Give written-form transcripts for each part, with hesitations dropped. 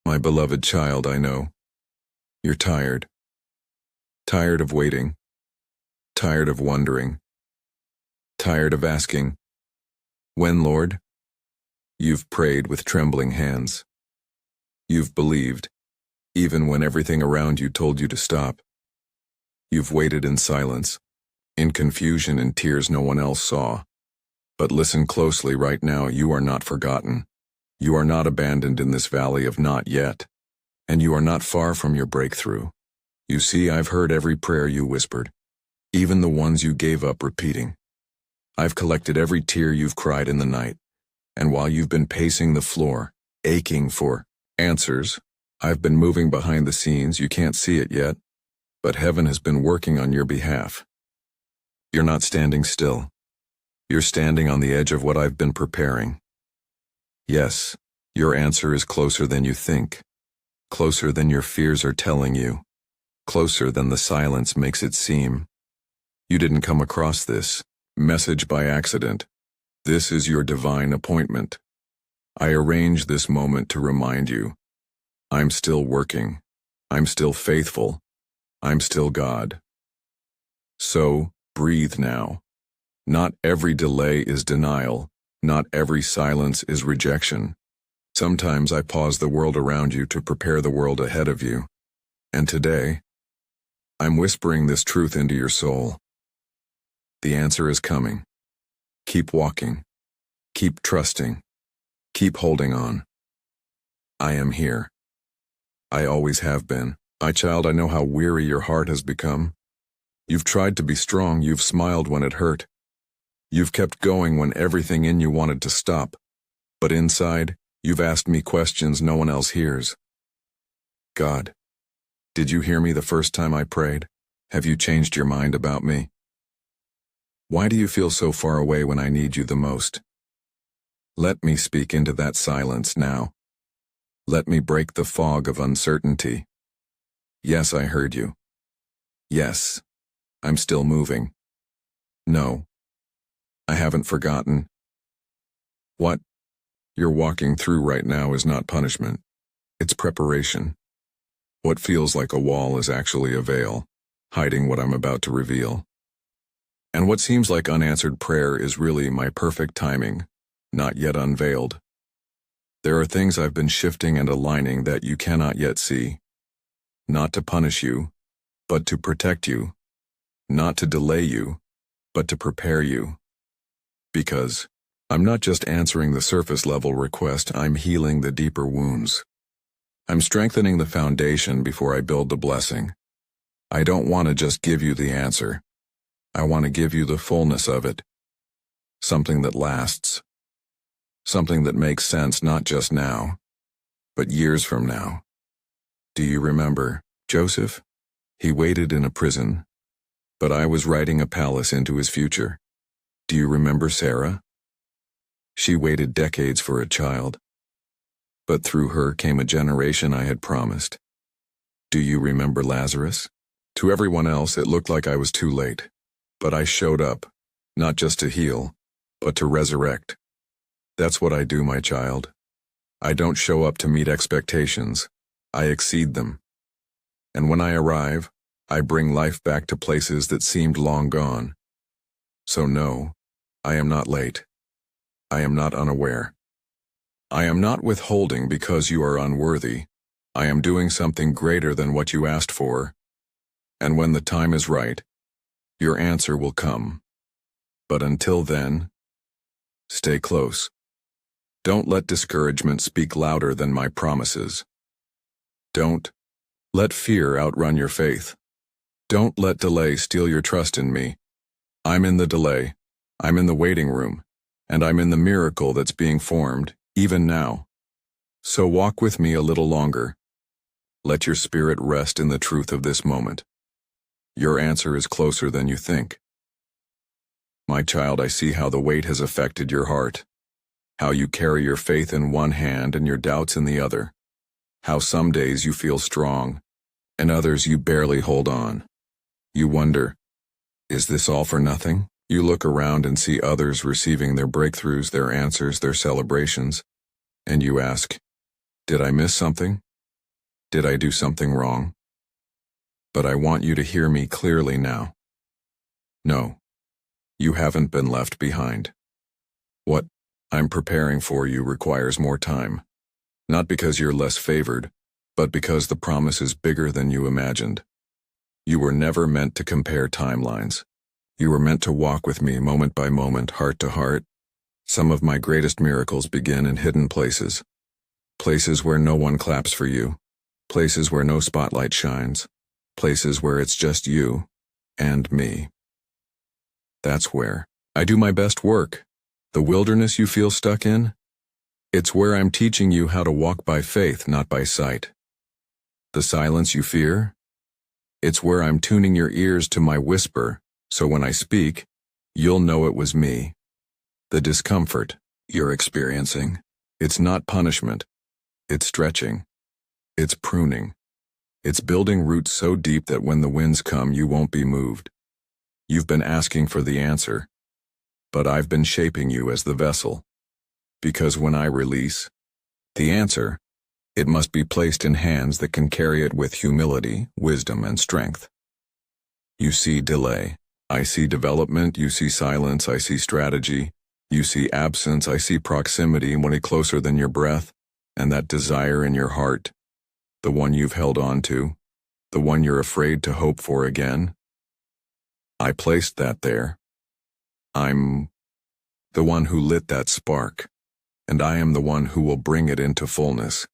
My beloved child, I know. You're tired. Tired of waiting. Tired of wondering. Tired of asking, when, Lord? You've prayed with trembling hands. You've believed, even when everything around you told you to stop. You've waited in silence, in confusion and tears no one else saw. But listen closely right now, you are not forgotten. You are not abandoned in this valley of not yet. And you are not far from your breakthrough. You see, I've heard every prayer you whispered, even the ones you gave up repeating. I've collected every tear you've cried in the night, and while you've been pacing the floor, aching for answers, I've been moving behind the scenes. You can't see it yet, but heaven has been working on your behalf. You're not standing still. You're standing on the edge of what I've been preparing. Yes, your answer is closer than you think, closer than your fears are telling you, closer than the silence makes it seem. You didn't come across this message by accident. This is your divine appointment. I arranged this moment to remind you, I'm still working. I'm still faithful. I'm still God. So, breathe now. Not every delay is denial. Not every silence is rejection. Sometimes I pause the world around you to prepare the world ahead of you. And today, I'm whispering this truth into your soul. The answer is coming. Keep walking. Keep trusting. Keep holding on. I am here. I always have been. My child, I know how weary your heart has become. You've tried to be strong. You've smiled when it hurt. You've kept going when everything in you wanted to stop. But inside, you've asked me questions no one else hears. God, did you hear me the first time I prayed? Have you changed your mind about me? Why do you feel so far away when I need you the most? Let me speak into that silence now. Let me break the fog of uncertainty. Yes, I heard you. Yes, I'm still moving. No, I haven't forgotten. What you're walking through right now is not punishment. It's preparation. What feels like a wall is actually a veil, hiding what I'm about to reveal. And what seems like unanswered prayer is really my perfect timing, not yet unveiled. There are things I've been shifting and aligning that you cannot yet see. Not to punish you, but to protect you. Not to delay you, but to prepare you. Because I'm not just answering the surface-level request, I'm healing the deeper wounds. I'm strengthening the foundation before I build the blessing. I don't want to just give you the answer. I want to give you the fullness of it. Something that lasts. Something that makes sense not just now, but years from now. Do you remember Joseph? He waited in a prison, but I was writing a palace into his future. Do you remember Sarah? She waited decades for a child, but through her came a generation I had promised. Do you remember Lazarus? To everyone else, it looked like I was too late, but I showed up, not just to heal, but to resurrect. That's what I do, my child. I don't show up to meet expectations. I exceed them. And when I arrive, I bring life back to places that seemed long gone. So no, I am not late. I am not unaware. I am not withholding because you are unworthy. I am doing something greater than what you asked for. And when the time is right, your answer will come. But until then, stay close. Don't let discouragement speak louder than my promises. Don't let fear outrun your faith. Don't let delay steal your trust in me. I'm in the delay. I'm in the waiting room. And I'm in the miracle that's being formed, even now. So walk with me a little longer. Let your spirit rest in the truth of this moment. Your answer is closer than you think. My child, I see how the weight has affected your heart. How you carry your faith in one hand and your doubts in the other. How some days you feel strong, and others you barely hold on. You wonder, is this all for nothing? You look around and see others receiving their breakthroughs, their answers, their celebrations, and you ask, did I miss something? Did I do something wrong? But I want you to hear me clearly now. No, you haven't been left behind. What I'm preparing for you requires more time. Not because you're less favored, but because the promise is bigger than you imagined. You were never meant to compare timelines. You were meant to walk with me moment by moment, heart to heart. Some of my greatest miracles begin in hidden places. Places where no one claps for you. Places where no spotlight shines. Places where it's just you and me. That's where I do my best work. The wilderness you feel stuck in? It's where I'm teaching you how to walk by faith, not by sight. The silence you fear? It's where I'm tuning your ears to my whisper, so when I speak, you'll know it was me. The discomfort you're experiencing, it's not punishment. It's stretching. It's pruning. It's building roots so deep that when the winds come, you won't be moved. You've been asking for the answer, but I've been shaping you as the vessel. Because when I release the answer, it must be placed in hands that can carry it with humility, wisdom, and strength. You see delay. I see development. You see silence. I see strategy. You see absence. I see proximity, when it's closer than your breath, and that desire in your heart, the one you've held on to, the one you're afraid to hope for again. I placed that there. I'm the one who lit that spark, and I am the one who will bring it into fullness.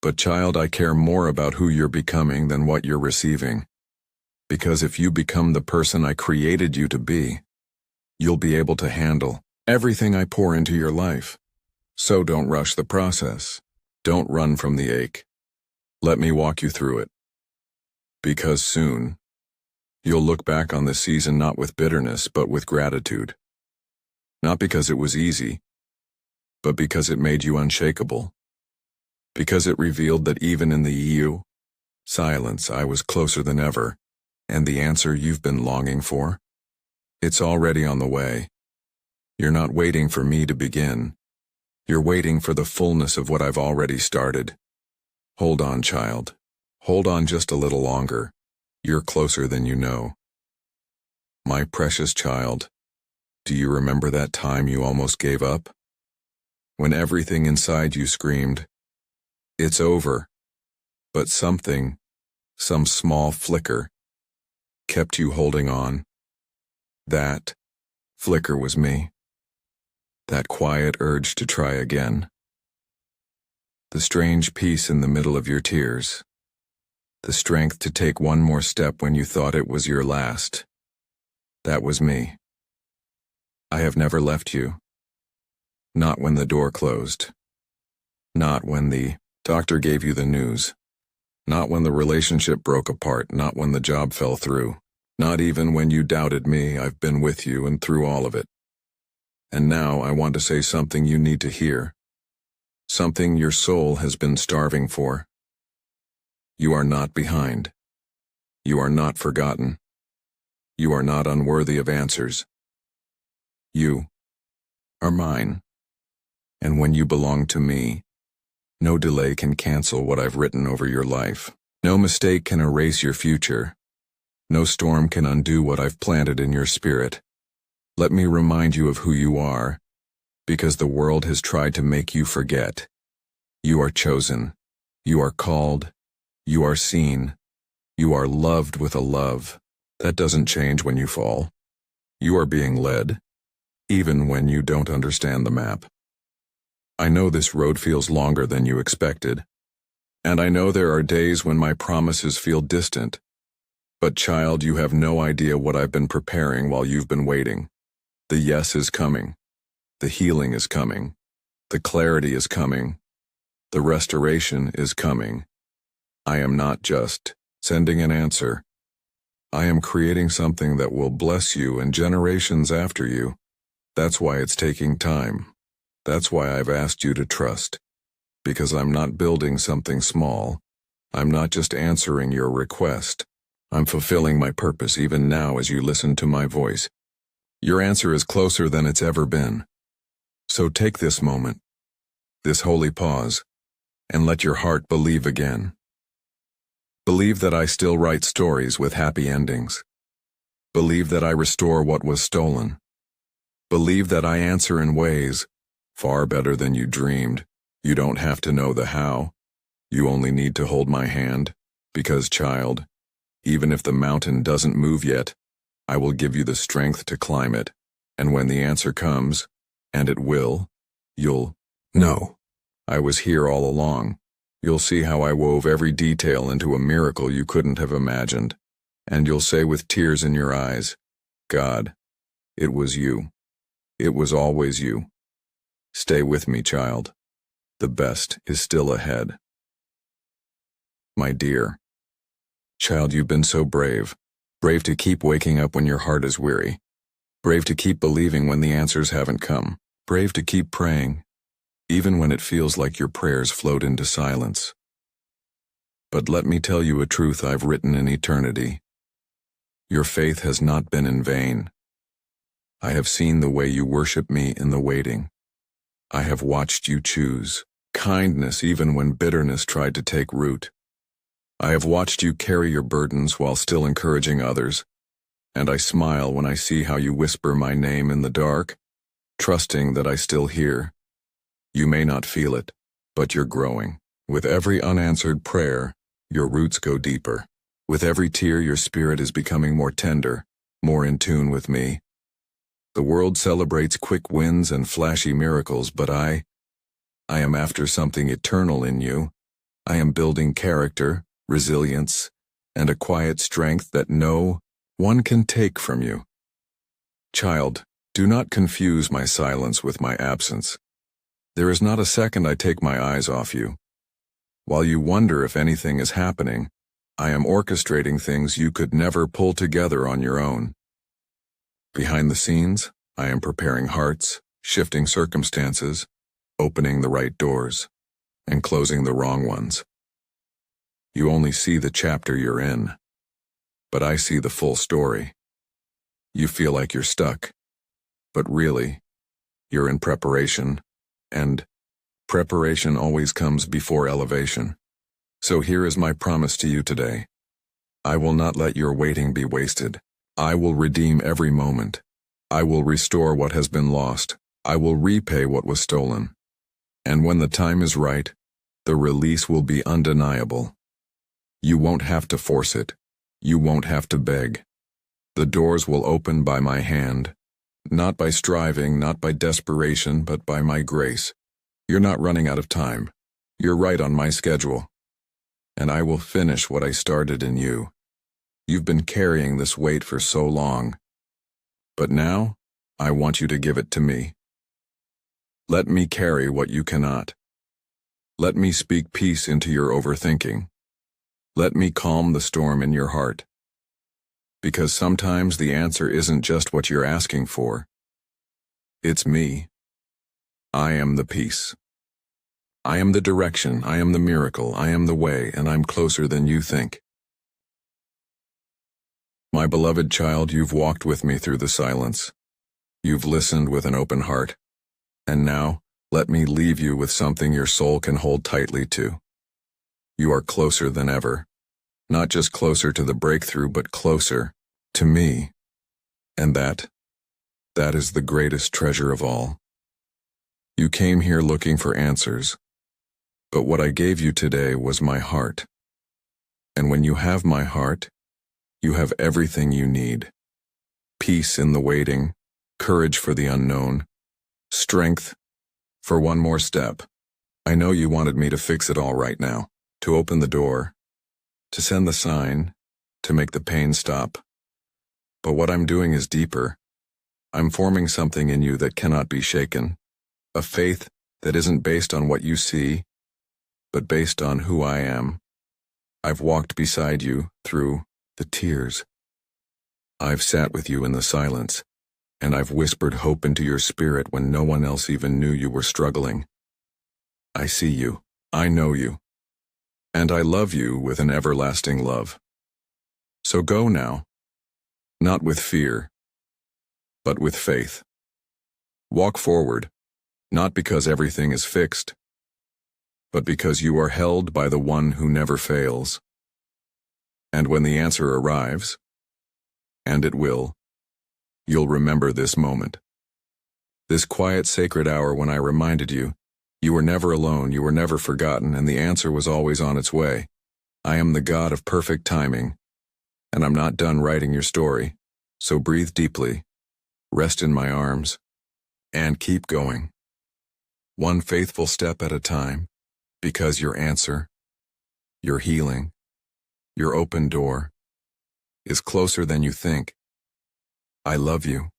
But child, I care more about who you're becoming than what you're receiving. Because if you become the person I created you to be, you'll be able to handle everything I pour into your life. So don't rush the process. Don't run from the ache. Let me walk you through it. Because soon, you'll look back on this season not with bitterness but with gratitude. Not because it was easy, but because it made you unshakable. Because it revealed that even in the silence, I was closer than ever, and the answer you've been longing for? It's already on the way. You're not waiting for me to begin. You're waiting for the fullness of what I've already started. Hold on, child. Hold on just a little longer. You're closer than you know. My precious child, do you remember that time you almost gave up? When everything inside you screamed, "It's over," but something, some small flicker, kept you holding on. That flicker was me. That quiet urge to try again. The strange peace in the middle of your tears. The strength to take one more step when you thought it was your last. That was me. I have never left you. Not when the door closed. Not when the doctor gave you the news. Not when the relationship broke apart. Not when the job fell through. Not even when you doubted me. I've been with you and through all of it. And now I want to say something you need to hear. Something your soul has been starving for. You are not behind. You are not forgotten. You are not unworthy of answers. You are mine. And when you belong to me, no delay can cancel what I've written over your life. No mistake can erase your future. No storm can undo what I've planted in your spirit. Let me remind you of who you are, because the world has tried to make you forget. You are chosen. You are called. You are seen. You are loved with a love that doesn't change when you fall. You are being led, even when you don't understand the map. I know this road feels longer than you expected, and I know there are days when my promises feel distant. But child, you have no idea what I've been preparing while you've been waiting. The yes is coming. The healing is coming. The clarity is coming. The restoration is coming. I am not just sending an answer. I am creating something that will bless you and generations after you. That's why it's taking time. That's why I've asked you to trust. Because I'm not building something small. I'm not just answering your request. I'm fulfilling my purpose even now as you listen to my voice. Your answer is closer than it's ever been. So take this moment, this holy pause, and let your heart believe again. Believe that I still write stories with happy endings. Believe that I restore what was stolen. Believe that I answer in ways far better than you dreamed. You don't have to know the how. You only need to hold my hand, because, child, even if the mountain doesn't move yet, I will give you the strength to climb it, and when the answer comes, and it will, you'll know. I was here all along. You'll see how I wove every detail into a miracle you couldn't have imagined, and you'll say with tears in your eyes, God, it was you. It was always you. Stay with me, child. The best is still ahead. My dear child, you've been so brave. Brave to keep waking up when your heart is weary. Brave to keep believing when the answers haven't come. Brave to keep praying, even when it feels like your prayers float into silence. But let me tell you a truth I've written in eternity. Your faith has not been in vain. I have seen the way you worship me in the waiting. I have watched you choose kindness even when bitterness tried to take root. I have watched you carry your burdens while still encouraging others, and I smile when I see how you whisper my name in the dark, trusting that I still hear. You may not feel it, but you're growing. With every unanswered prayer, your roots go deeper. With every tear, your spirit is becoming more tender, more in tune with me. The world celebrates quick wins and flashy miracles, but I am after something eternal in you. I am building character, resilience, and a quiet strength that no one can take from you. Child, do not confuse my silence with my absence. There is not a second I take my eyes off you. While you wonder if anything is happening, I am orchestrating things you could never pull together on your own. Behind the scenes, I am preparing hearts, shifting circumstances, opening the right doors, and closing the wrong ones. You only see the chapter you're in, but I see the full story. You feel like you're stuck, but really, you're in preparation, and preparation always comes before elevation. So here is my promise to you today. I will not let your waiting be wasted. I will redeem every moment. I will restore what has been lost. I will repay what was stolen. And when the time is right, the release will be undeniable. You won't have to force it. You won't have to beg. The doors will open by my hand, not by striving, not by desperation, but by my grace. You're not running out of time. You're right on my schedule. And I will finish what I started in you. You've been carrying this weight for so long. But now, I want you to give it to me. Let me carry what you cannot. Let me speak peace into your overthinking. Let me calm the storm in your heart. Because sometimes the answer isn't just what you're asking for. It's me. I am the peace. I am the direction, I am the miracle, I am the way, and I'm closer than you think. My beloved child, you've walked with me through the silence. You've listened with an open heart. And now, let me leave you with something your soul can hold tightly to. You are closer than ever. Not just closer to the breakthrough, but closer to me. And that is the greatest treasure of all. You came here looking for answers, but what I gave you today was my heart. And when you have my heart, you have everything you need. Peace in the waiting, courage for the unknown, strength for one more step. I know you wanted me to fix it all right now, to open the door, to send the sign, to make the pain stop. But what I'm doing is deeper. I'm forming something in you that cannot be shaken, a faith that isn't based on what you see, but based on who I am. I've walked beside you through the tears. I've sat with you in the silence, and I've whispered hope into your spirit when no one else even knew you were struggling. I see you, I know you, and I love you with an everlasting love. So go now, not with fear, but with faith. Walk forward, not because everything is fixed, but because you are held by the one who never fails. And when the answer arrives, and it will, you'll remember this moment. This quiet, sacred hour when I reminded you, you were never alone, you were never forgotten, and the answer was always on its way. I am the God of perfect timing, and I'm not done writing your story, so breathe deeply, rest in my arms, and keep going. One faithful step at a time, because your answer, your healing, your open door, is closer than you think. I love you.